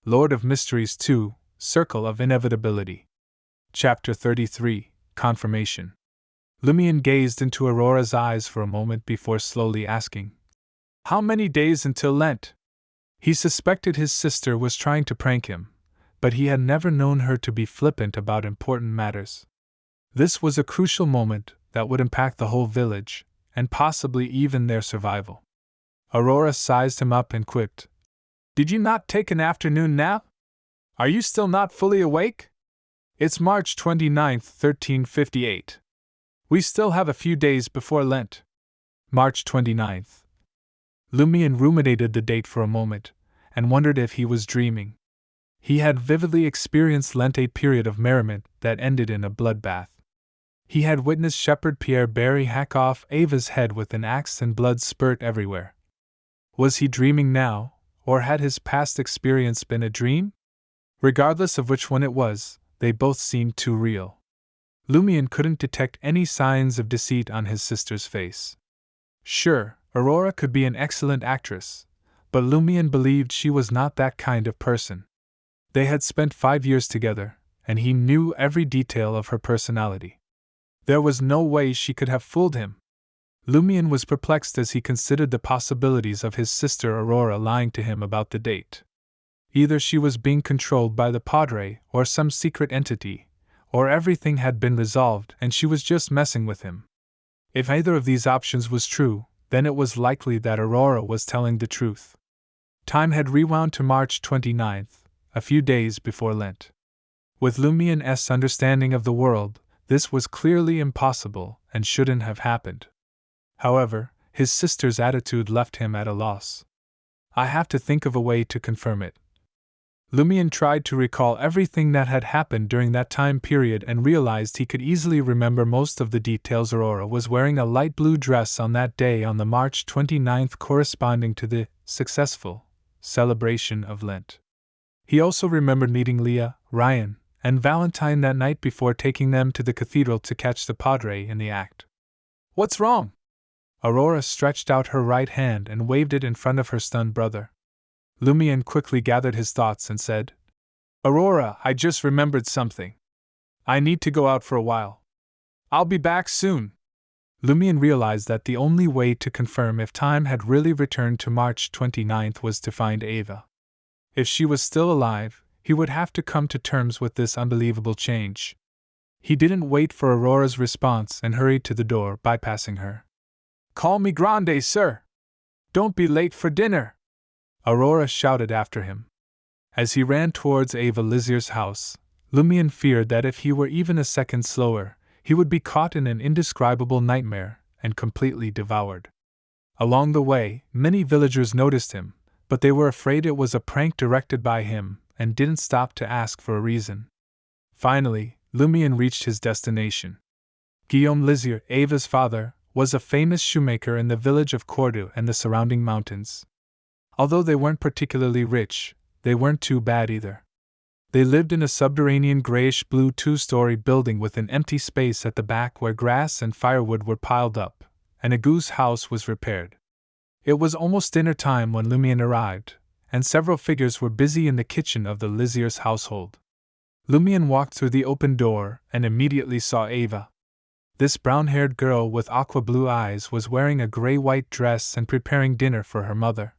Lord of Mysteries 2, Circle of Inevitability. Chapter 33, Confirmation. Lumion gazed into Aurora's eyes for a moment before slowly asking, "How many days until Lent?" He suspected his sister was trying to prank him, but he had never known her to be flippant about important matters. This was a crucial moment that would impact the whole village, and possibly even their survival. Aurora sized him up and quipped, "Did you not take an afternoon nap? Are you still not fully awake? It's March 29th, 1358. We still have a few days before Lent." March 29th. Lumion ruminated the date for a moment, and wondered if he was dreaming. He had vividly experienced Lent, a period of merriment that ended in a bloodbath. He had witnessed Shepherd Pierre Barry hack off Ava's head with an axe and blood spurt everywhere. Was he dreaming now, or had his past experience been a dream? Regardless of which one it was, they both seemed too real. Lumion couldn't detect any signs of deceit on his sister's face. Sure, Aurora could be an excellent actress, but Lumion believed she was not that kind of person. They had spent 5 years together, and he knew every detail of her personality. There was no way she could have fooled him. Lumion was perplexed as he considered the possibilities of his sister Aurora lying to him about the date. Either she was being controlled by the Padre or some secret entity, or everything had been resolved and she was just messing with him. If either of these options was true, then it was likely that Aurora was telling the truth. Time had rewound to March 29th, a few days before Lent. With Lumion's understanding of the world, this was clearly impossible and shouldn't have happened. However, his sister's attitude left him at a loss. "I have to think of a way to confirm it." Lumion tried to recall everything that had happened during that time period and realized he could easily remember most of the details. Aurora was wearing a light blue dress on that day on the March 29th, corresponding to the successful celebration of Lent. He also remembered meeting Leah, Ryan, and Valentine that night before taking them to the cathedral to catch the Padre in the act. "What's wrong?" Aurora stretched out her right hand and waved it in front of her stunned brother. Lumion quickly gathered his thoughts and said, "Aurora, I just remembered something. I need to go out for a while. I'll be back soon." Lumion realized that the only way to confirm if time had really returned to March 29th was to find Ava. If she was still alive, he would have to come to terms with this unbelievable change. He didn't wait for Aurora's response and hurried to the door, bypassing her. "Call me Grande, sir! Don't be late for dinner!" Aurora shouted after him. As he ran towards Ava Lizier's house, Lumion feared that if he were even a second slower, he would be caught in an indescribable nightmare and completely devoured. Along the way, many villagers noticed him, but they were afraid it was a prank directed by him and didn't stop to ask for a reason. Finally, Lumion reached his destination. Guillaume Lizier, Ava's father, was a famous shoemaker in the village of Cordoue and the surrounding mountains. Although they weren't particularly rich, they weren't too bad either. They lived in a subterranean grayish-blue 2-story building with an empty space at the back where grass and firewood were piled up, and a goose house was repaired. It was almost dinner time when Lumion arrived, and several figures were busy in the kitchen of the Lizier's household. Lumion walked through the open door and immediately saw Ava. This brown-haired girl with aqua-blue eyes was wearing a gray-white dress and preparing dinner for her mother.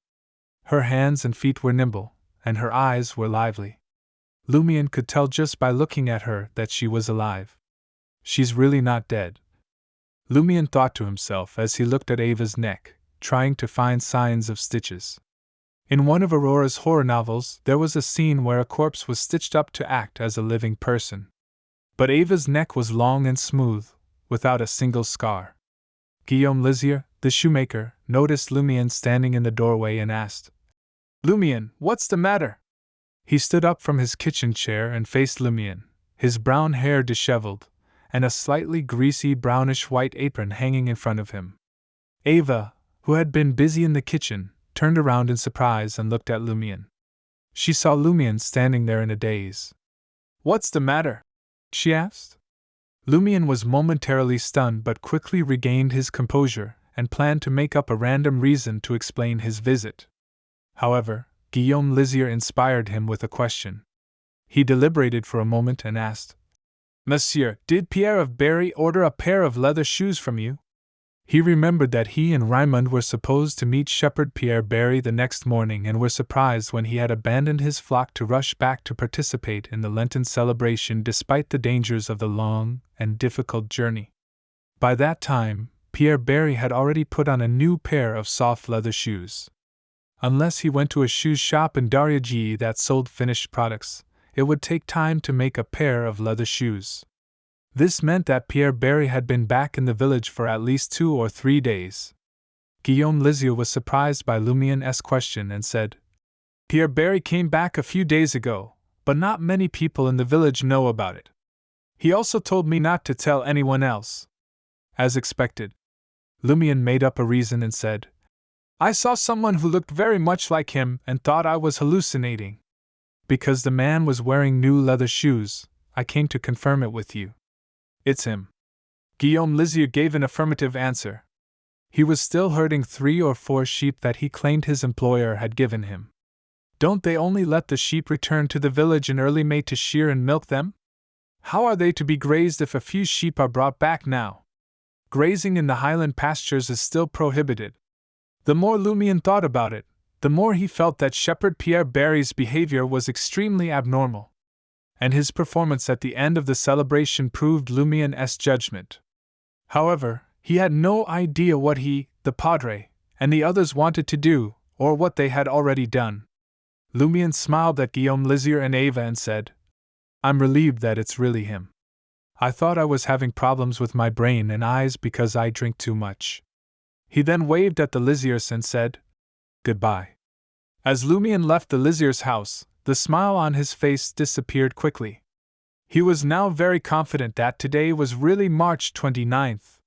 Her hands and feet were nimble, and her eyes were lively. Lumion could tell just by looking at her that she was alive. "She's really not dead," Lumion thought to himself as he looked at Ava's neck, trying to find signs of stitches. In one of Aurora's horror novels, there was a scene where a corpse was stitched up to act as a living person. But Ava's neck was long and smooth, without a single scar. Guillaume Lizier, the shoemaker, noticed Lumion standing in the doorway and asked, "Lumion, what's the matter?" He stood up from his kitchen chair and faced Lumion, his brown hair disheveled, and a slightly greasy brownish-white apron hanging in front of him. Ava, who had been busy in the kitchen, turned around in surprise and looked at Lumion. She saw Lumion standing there in a daze. "What's the matter?" she asked. Lumion was momentarily stunned but quickly regained his composure and planned to make up a random reason to explain his visit. However, Guillaume Lizier inspired him with a question. He deliberated for a moment and asked, Monsieur, did Pierre of Berry order a pair of leather shoes from you? He remembered that he and Raymond were supposed to meet Shepherd Pierre Berry the next morning and were surprised when he had abandoned his flock to rush back to participate in the Lenten celebration despite the dangers of the long and difficult journey. By that time, Pierre Berry had already put on a new pair of soft leather shoes. Unless he went to a shoe shop in Dariaji that sold finished products, it would take time to make a pair of leather shoes. This meant that Pierre Berry had been back in the village for at least 2 or 3 days. Guillaume Lizier was surprised by Lumien's question and said, Pierre Berry came back a few days ago, but not many people in the village know about it. He also told me not to tell anyone else. As expected, Lumien made up a reason and said, I saw someone who looked very much like him and thought I was hallucinating. Because the man was wearing new leather shoes, I came to confirm it with you. It's him. Guillaume Lizier gave an affirmative answer. He was still herding 3 or 4 sheep that he claimed his employer had given him. Don't they only let the sheep return to the village in early May to shear and milk them? How are they to be grazed if a few sheep are brought back now? Grazing in the highland pastures is still prohibited. The more Lumien thought about it, the more he felt that Shepherd Pierre Berry's behavior was extremely abnormal. And his performance at the end of the celebration proved Lumien's judgment. However, he had no idea what he, the Padre, and the others wanted to do, or what they had already done. Lumien smiled at Guillaume Lizier and Ava and said, I'm relieved that it's really him. I thought I was having problems with my brain and eyes because I drink too much. He then waved at the Liziers and said, Goodbye. As Lumien left the Liziers' house, the smile on his face disappeared quickly. He was now very confident that today was really March 29th.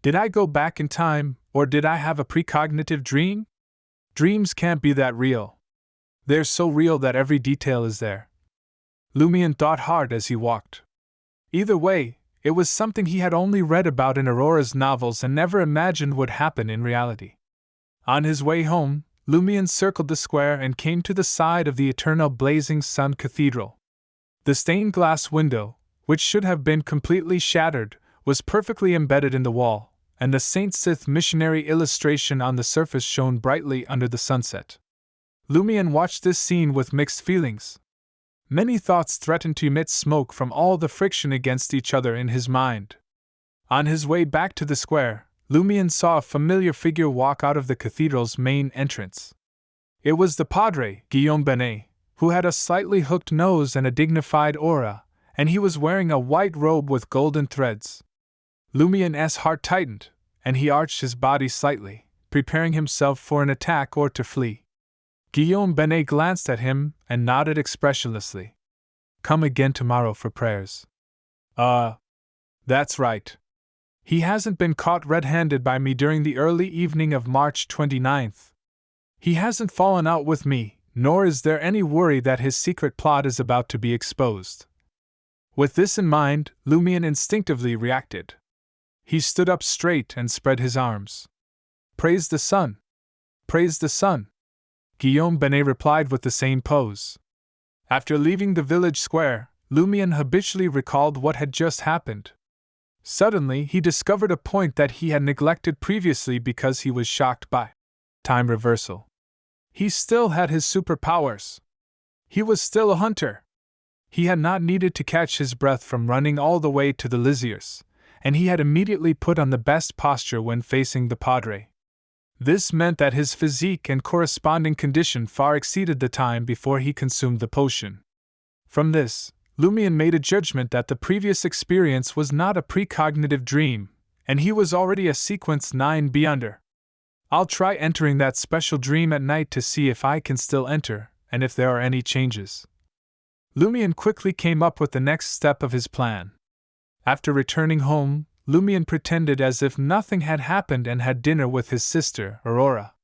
Did I go back in time, or did I have a precognitive dream? Dreams can't be that real. They're so real that every detail is there. Lumien thought hard as he walked. Either way, it was something he had only read about in Aurora's novels and never imagined would happen in reality. On his way home, Lumien circled the square and came to the side of the eternal blazing sun cathedral. The stained glass window, which should have been completely shattered, was perfectly embedded in the wall, and the Saint Sith missionary illustration on the surface shone brightly under the sunset. Lumien watched this scene with mixed feelings. Many thoughts threatened to emit smoke from all the friction against each other in his mind. On his way back to the square, Lumien saw a familiar figure walk out of the cathedral's main entrance. It was the Padre, Guillaume Benet, who had a slightly hooked nose and a dignified aura, and he was wearing a white robe with golden threads. Lumien's heart tightened, and he arched his body slightly, preparing himself for an attack or to flee. Guillaume Benet glanced at him and nodded expressionlessly. Come again tomorrow for prayers. That's right. He hasn't been caught red-handed by me during the early evening of March 29th. He hasn't fallen out with me, nor is there any worry that his secret plot is about to be exposed. With this in mind, Lumien instinctively reacted. He stood up straight and spread his arms. Praise the sun! Praise the sun! Guillaume Benet replied with the same pose. After leaving the village square, Lumien habitually recalled what had just happened. Suddenly, he discovered a point that he had neglected previously because he was shocked by time reversal. He still had his superpowers. He was still a hunter. He had not needed to catch his breath from running all the way to the Liziers, and he had immediately put on the best posture when facing the Padre. This meant that his physique and corresponding condition far exceeded the time before he consumed the potion. From this, Lumien made a judgment that the previous experience was not a precognitive dream, and he was already a sequence 9 beyonder. I'll try entering that special dream at night to see if I can still enter, and if there are any changes. Lumien quickly came up with the next step of his plan. After returning home, Lumien pretended as if nothing had happened and had dinner with his sister, Aurora.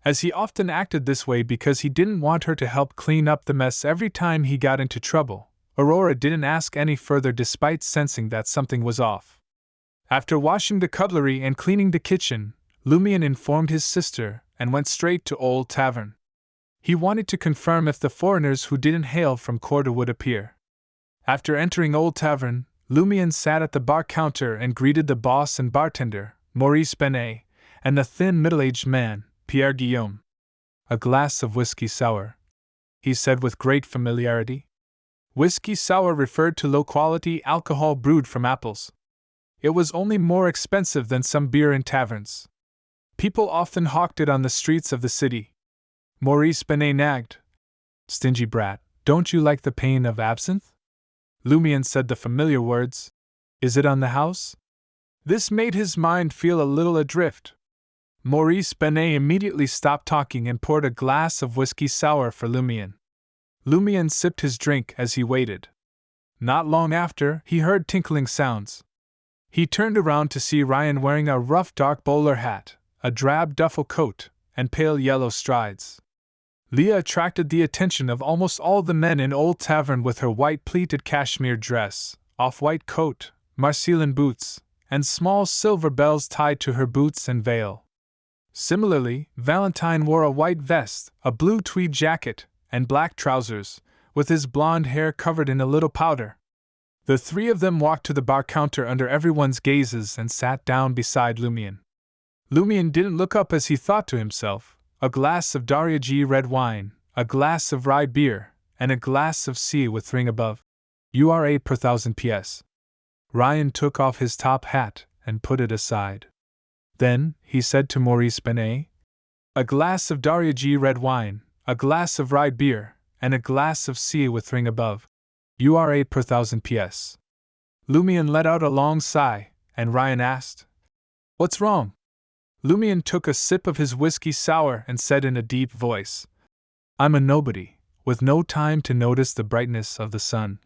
As he often acted this way because he didn't want her to help clean up the mess every time he got into trouble, Aurora didn't ask any further despite sensing that something was off. After washing the cutlery and cleaning the kitchen, Lumien informed his sister and went straight to Old Tavern. He wanted to confirm if the foreigners who didn't hail from Corda would appear. After entering Old Tavern, Lumian sat at the bar counter and greeted the boss and bartender, Maurice Benet, and the thin middle-aged man, Pierre Guillaume. "A glass of whiskey sour," he said with great familiarity. Whiskey sour referred to low-quality alcohol brewed from apples. It was only more expensive than some beer in taverns. People often hawked it on the streets of the city. Maurice Benet nagged. "Stingy brat, don't you like the pain of absinthe?" Lumian said the familiar words. "Is it on the house?" This made his mind feel a little adrift. Maurice Benet immediately stopped talking and poured a glass of whiskey sour for Lumian. Lumian sipped his drink as he waited. Not long after, he heard tinkling sounds. He turned around to see Ryan wearing a rough dark bowler hat, a drab duffel coat, and pale yellow strides. Leah attracted the attention of almost all the men in Old Tavern with her white pleated cashmere dress, off-white coat, Marseillan boots, and small silver bells tied to her boots and veil. Similarly, Valentine wore a white vest, a blue tweed jacket, and black trousers, with his blonde hair covered in a little powder. The three of them walked to the bar counter under everyone's gazes and sat down beside Lumian. Lumian didn't look up as he thought to himself, a glass of Dariaji red wine, a glass of rye beer, and a glass of sea with ring above. UR8 per 1000 PS. Ryan took off his top hat and put it aside. Then, he said to Maurice Benet, "A glass of Dariaji red wine, a glass of rye beer, and a glass of sea with ring above. UR8 per 1000 PS. Lumian let out a long sigh, and Ryan asked, "What's wrong?" Lumian took a sip of his whiskey sour and said in a deep voice, "I'm a nobody, with no time to notice the brightness of the sun."